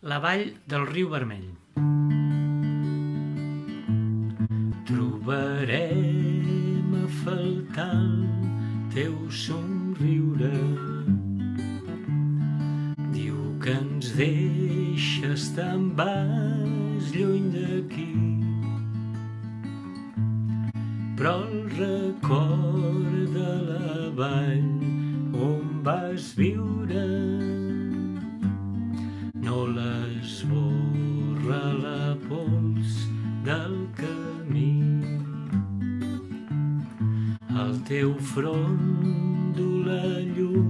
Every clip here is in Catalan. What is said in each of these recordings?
La vall del riu Vermell. Trobarem a faltar el teu somriure. Diu que ens deixes tan bas lluny d'aquí, però el record de la vall on vas viure no l'esborra la pols del camí. Al teu front du la llum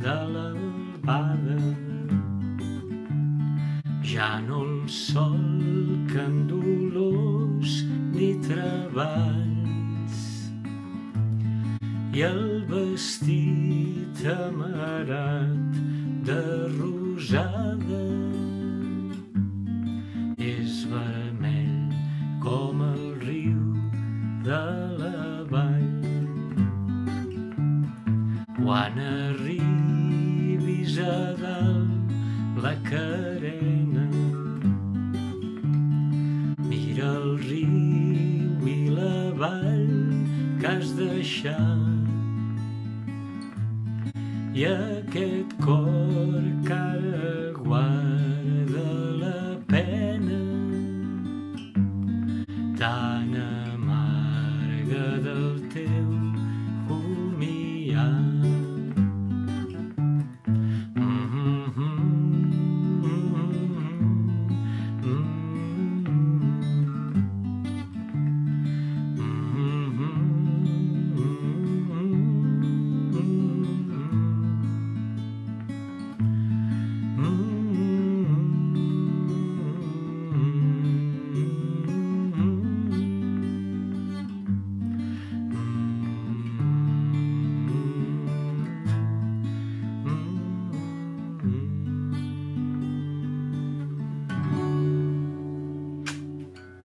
de l'albada, ja no el sol que en dolors ni treballs, i el vestit amarat de rosada és vermell com el riu de la vall. Quan arribis a dalt la carena, mira el riu i la vall que has deixat, i aquest